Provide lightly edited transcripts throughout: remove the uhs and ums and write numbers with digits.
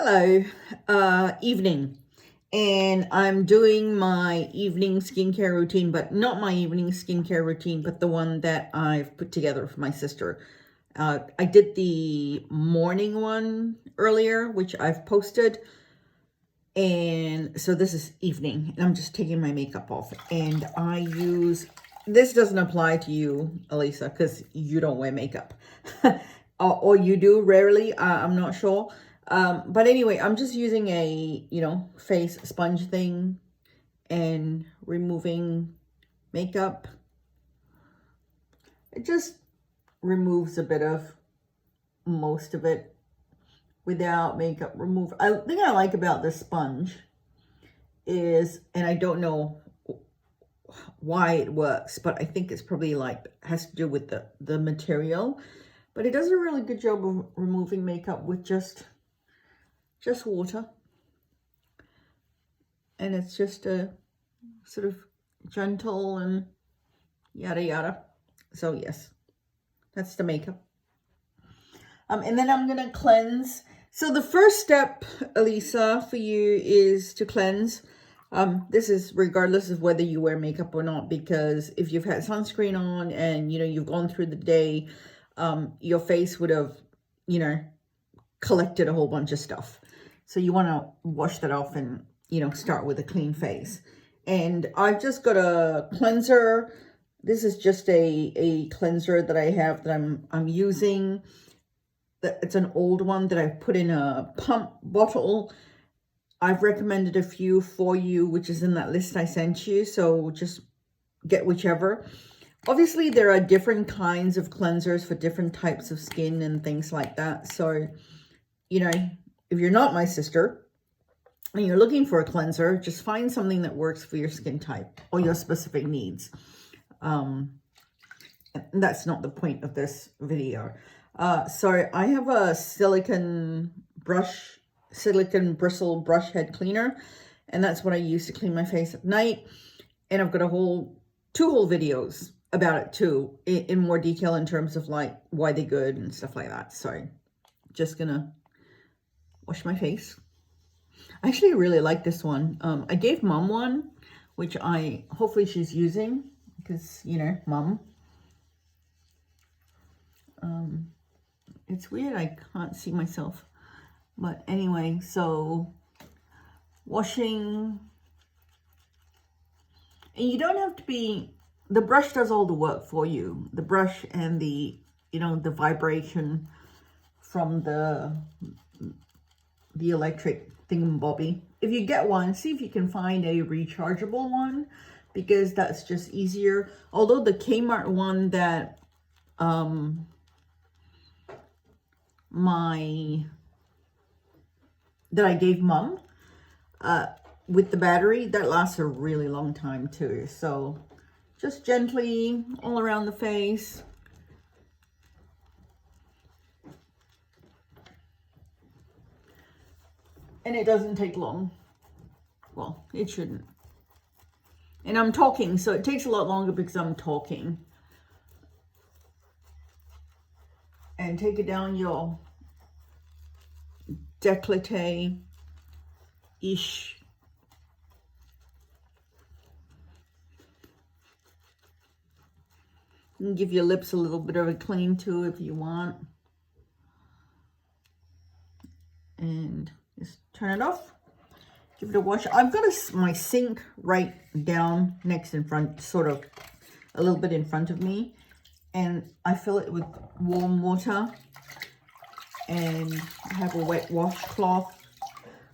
Hello, evening, and I'm doing my evening skincare routine, but not my evening skincare routine, but the one that I've put together for my sister. I did the morning one earlier, which I've posted, and so this is evening, and I'm just taking my makeup off, and I use, this doesn't apply to you, Elisa, because you don't wear makeup, or you do rarely, I'm not sure. But anyway, I'm just using a, face sponge thing and removing makeup. It just removes a bit of most of it without makeup remover. I think I like about this sponge is, and I don't know why it works, but I think it's probably has to do with the material, but it does a really good job of removing makeup with just water, and it's just a sort of gentle and yada yada. So yes, that's the makeup. And then I'm gonna cleanse. So the first step, Elisa, for you is to cleanse. This is regardless of whether you wear makeup or not, because if you've had sunscreen on and you've gone through the day, your face would have collected a whole bunch of stuff. So you want to wash that off and, start with a clean face. And I've just got a cleanser. This is just a cleanser that I have that I'm using. It's an old one that I've put in a pump bottle. I've recommended a few for you, which is in that list I sent you. So just get whichever. Obviously, there are different kinds of cleansers for different types of skin and things like that. So, if you're not my sister and you're looking for a cleanser, just find something that works for your skin type or your specific needs. That's not the point of this video. So I have a silicone bristle brush head cleaner, and that's what I use to clean my face at night. And I've got two whole videos about it too, in more detail in terms of why they're good and stuff like that. So just gonna wash my face. I actually really like this one. I gave Mom one, which hopefully she's using, because, Mom. It's weird, I can't see myself. But anyway, so washing. And you don't have to be, the brush does all the work for you. The brush and the vibration from the electric thingamabobby. If you get one, see if you can find a rechargeable one, because that's just easier. Although the Kmart one that that I gave Mom with the battery, that lasts a really long time too. So just gently all around the face. And it doesn't take long. Well, it shouldn't. And I'm talking, so it takes a lot longer because I'm talking. And take it down your décolleté-ish. You can give your lips a little bit of a clean too if you want. And just turn it off. Give it a wash. I've got my sink right down next in front, sort of a little bit in front of me. And I fill it with warm water. And I have a wet washcloth.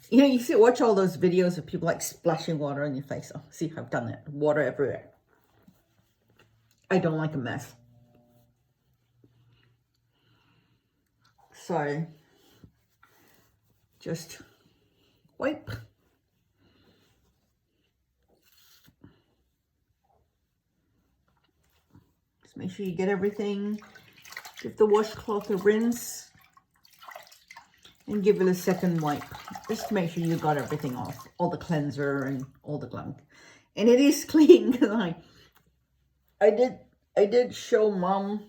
You watch all those videos of people splashing water on your face. Oh, see, I've done that. Water everywhere. I don't like a mess. So, just wipe. Just make sure you get everything. Give the washcloth a rinse. And give it a second wipe. Just to make sure you got everything off. All the cleanser and all the gunk. And it is clean, because I did show Mom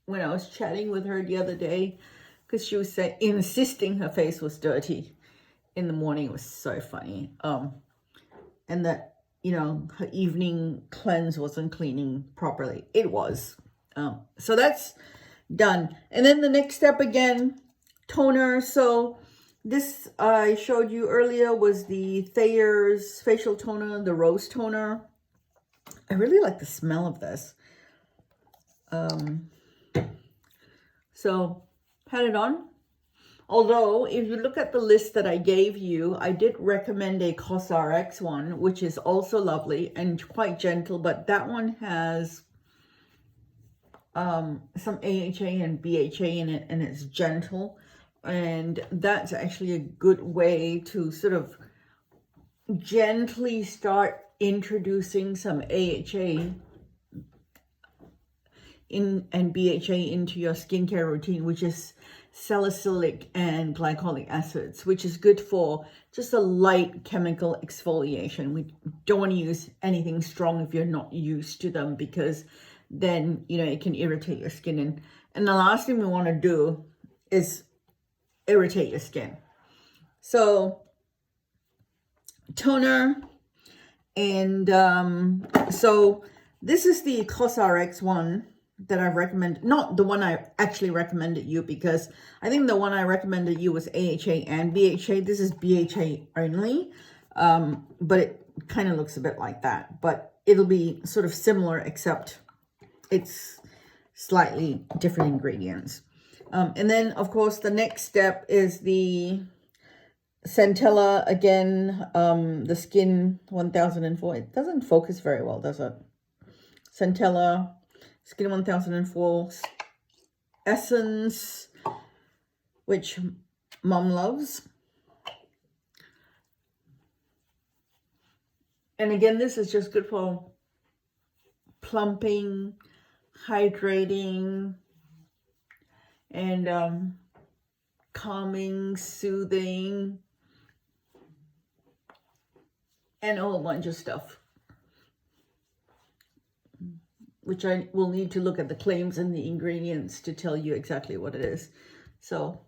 when I was chatting with her the other day because she was insisting her face was dirty in the morning. It was so funny. And that, you know, her evening cleanse wasn't cleaning properly. It was. So that's done. And then the next step again, toner. So this I showed you earlier was the Thayers facial toner, the rose toner. I really like the smell of this. So had it on. Although, if you look at the list that I gave you, I did recommend a CosRX one, which is also lovely and quite gentle, but that one has some AHA and BHA in it, and it's gentle. And that's actually a good way to sort of gently start introducing some AHA and BHA into your skincare routine, which is salicylic and glycolic acids, which is good for just a light chemical exfoliation. We don't want to use anything strong if you're not used to them, because then, you know, it can irritate your skin. And the last thing we want to do is irritate your skin. So toner, and so this is the CosRX one that I recommend, not the one I actually recommended you, because I think the one I recommended you was AHA and BHA. This is BHA only, but it kind of looks a bit like that, but it'll be sort of similar, except it's slightly different ingredients. And then of course the next step is the Centella again, the Skin 1004. It doesn't focus very well, does it? Centella Skin 1004 Essence, which Mom loves. And again, this is just good for plumping, hydrating, and calming, soothing, and a whole bunch of stuff, which I will need to look at the claims and the ingredients to tell you exactly what it is. So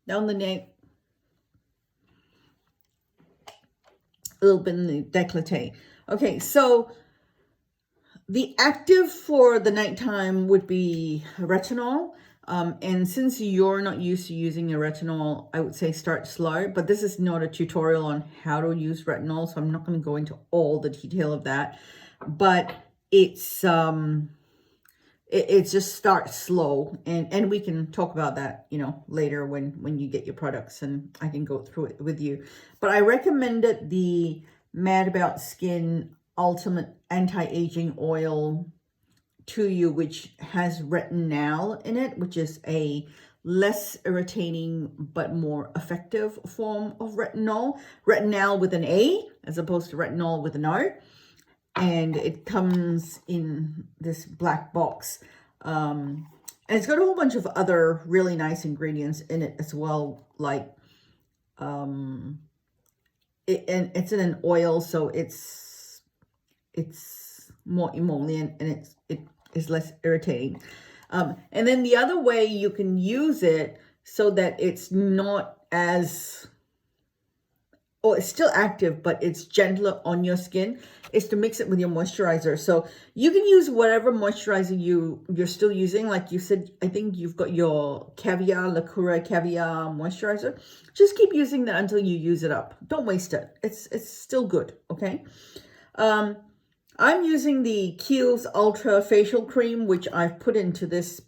down the neck, a little bit in the décolleté. Okay, so the active for the nighttime would be retinol. And since you're not used to using a retinol, I would say start slow, but this is not a tutorial on how to use retinol, so I'm not going to go into all the detail of that, but it's just start slow, and we can talk about that, you know, later when you get your products, and I can go through it with you. But I recommended the Mad About Skin Ultimate Anti-Aging Oil to you, which has retinol in it, which is a less irritating but more effective form of retinol. Retinol with an A as opposed to retinol with an O. And it comes in this black box. And it's got a whole bunch of other really nice ingredients in it as well, like and it's in an oil, so it's more emollient, and it is less irritating. And then the other way you can use it so that it's not as, or it's still active, but it's gentler on your skin, is to mix it with your moisturizer. So you can use whatever moisturizer you're still using. Like you said, I think you've got your Lacura Caviar moisturizer. Just keep using that until you use it up. Don't waste it. It's still good, okay? I'm using the Kielh's Ultra Facial Cream, which I've put into this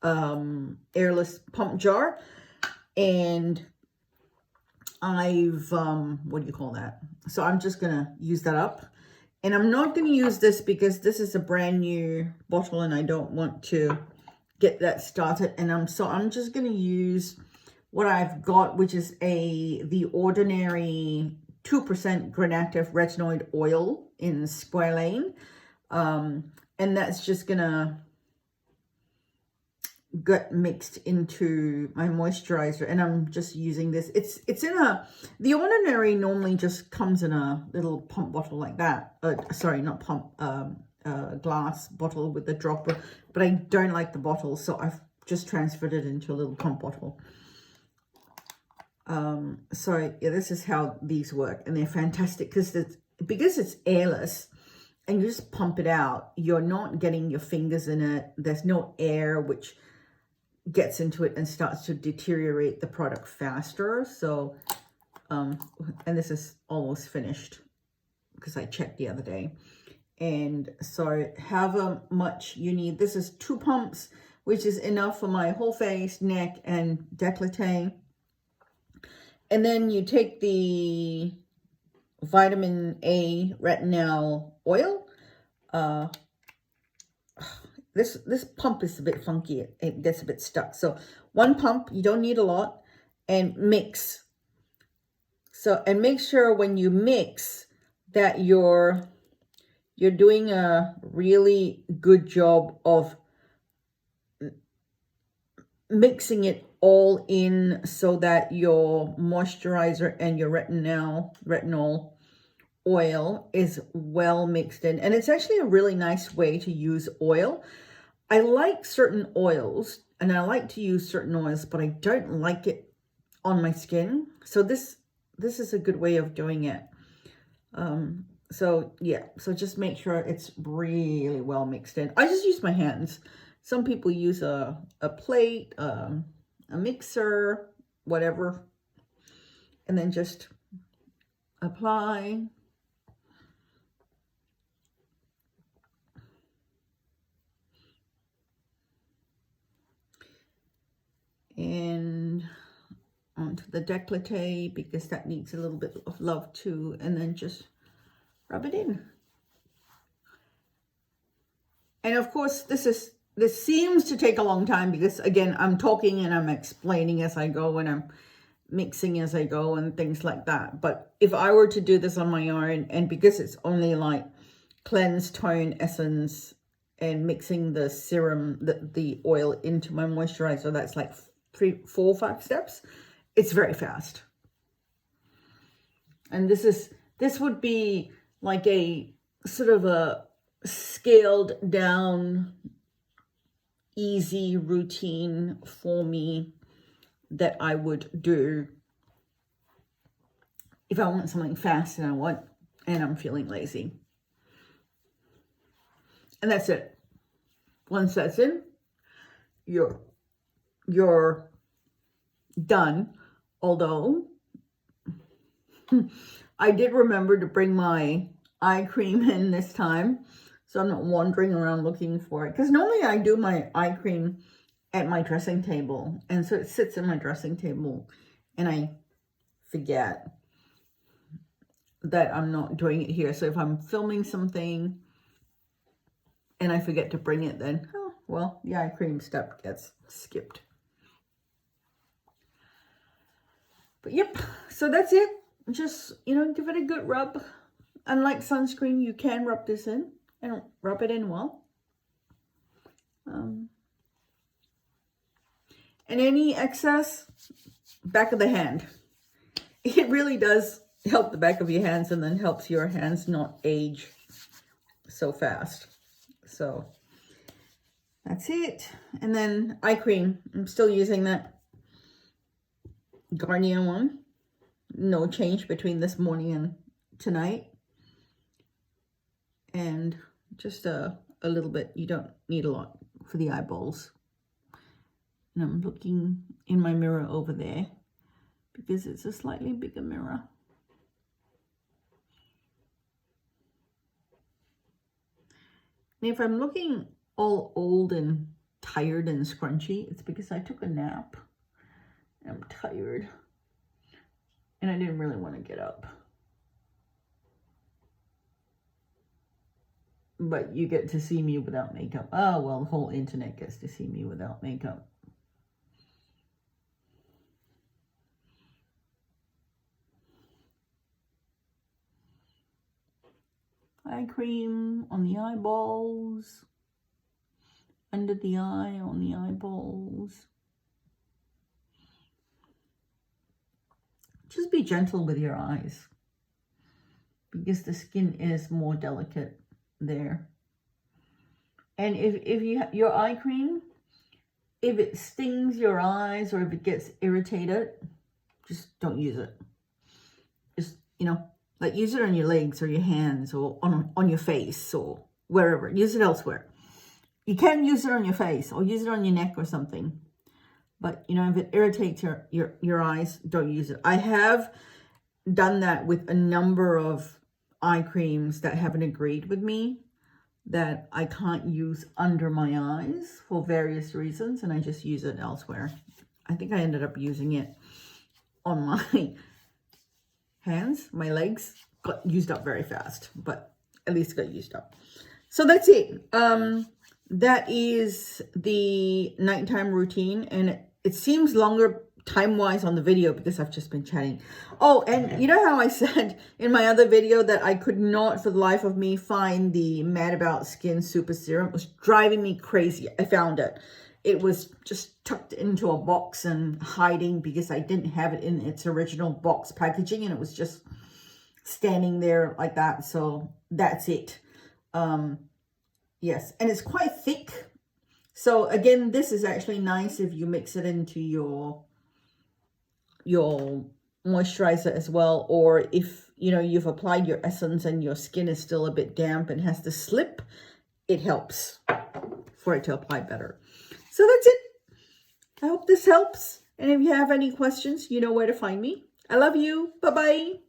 airless pump jar. And I've, what do you call that? So I'm just going to use that up. And I'm not going to use this because this is a brand new bottle and I don't want to get that started. And I'm just going to use what I've got, which is the ordinary 2% Granactive Retinoid oil in Squalane. And that's just going to get mixed into my moisturizer, and I'm just using this. It's in the ordinary normally just comes in a little pump bottle like that. Sorry, not pump, glass bottle with the dropper, but I don't like the bottle, so I've just transferred it into a little pump bottle. So yeah, this is how these work, and they're fantastic because it's airless and you just pump it out. You're not getting your fingers in it. There's no air which gets into it and starts to deteriorate the product faster. So and this is almost finished because I checked the other day. And so however much you need, this is 2 pumps, which is enough for my whole face, neck, and décolleté. And then you take the vitamin A retinol oil. This pump is a bit funky. It gets a bit stuck. So 1 pump, you don't need a lot, and mix. So, and make sure when you mix that you're doing a really good job of mixing it all in so that your moisturizer and your retinol oil is well mixed in. And it's actually a really nice way to use oil. I like certain oils and I like to use certain oils, but I don't like it on my skin. So this is a good way of doing it. So yeah, so just make sure it's really well mixed in. I just use my hands. Some people use a plate, a mixer, whatever, and then just apply. And onto the décolleté, because that needs a little bit of love too, and then just rub it in. And of course, this seems to take a long time because, again, I'm talking and I'm explaining as I go and I'm mixing as I go and things like that. But if I were to do this on my own, and because it's only like cleanse, tone, essence, and mixing the serum, the oil into my moisturizer, that's like 3, 4, 5 steps. It's very fast. And this would be like a sort of a scaled down, easy routine for me that I would do if I want something fast and I'm feeling lazy. And that's it. Once that's in, you're done. Although I did remember to bring my eye cream in this time, so I'm not wandering around looking for it, because normally I do my eye cream at my dressing table, and so it sits in my dressing table and I forget that I'm not doing it here. So if I'm filming something and I forget to bring it, then oh well, the eye cream step gets skipped. But yep, so that's it. Just, give it a good rub. Unlike sunscreen, you can rub this in and rub it in well. And any excess, back of the hand. It really does help the back of your hands, and then helps your hands not age so fast. So that's it. And then eye cream. I'm still using that Garnier one. No change between this morning and tonight. And just a little bit. You don't need a lot for the eyeballs. And I'm looking in my mirror over there because it's a slightly bigger mirror. And if I'm looking all old and tired and scrunchy, it's because I took a nap. I'm tired. And I didn't really want to get up. But you get to see me without makeup. Oh, well, the whole internet gets to see me without makeup. Eye cream on the eyeballs. Under the eye, on the eyeballs. Just be gentle with your eyes, because the skin is more delicate there. And if you your eye cream if it stings your eyes or if it gets irritated, just don't use it. Just, you know, like use it on your legs or your hands or on your face or wherever. Use it elsewhere. You can use it on your face or use it on your neck or something. But, you know, if it irritates your eyes, don't use it. I have done that with a number of eye creams that haven't agreed with me, that I can't use under my eyes for various reasons, and I just use it elsewhere. I think I ended up using it on my hands, my legs. Got used up very fast, but at least got used up. So that's it. That is the nighttime routine, and it seems longer time-wise on the video because I've just been chatting. Oh, and you know how I said in my other video that I could not for the life of me find the Mad About Skin Super Serum? It was driving me crazy. I found it. It was just tucked into a box and hiding because I didn't have it in its original box packaging, and it was just standing there like that. So that's it. Yes, and it's quite thick. So again, this is actually nice if you mix it into your moisturizer as well, or if you know you've applied your essence and your skin is still a bit damp and has to slip, it helps for it to apply better. So that's it. I hope this helps, and if you have any questions, you know where to find me. I love you. Bye bye.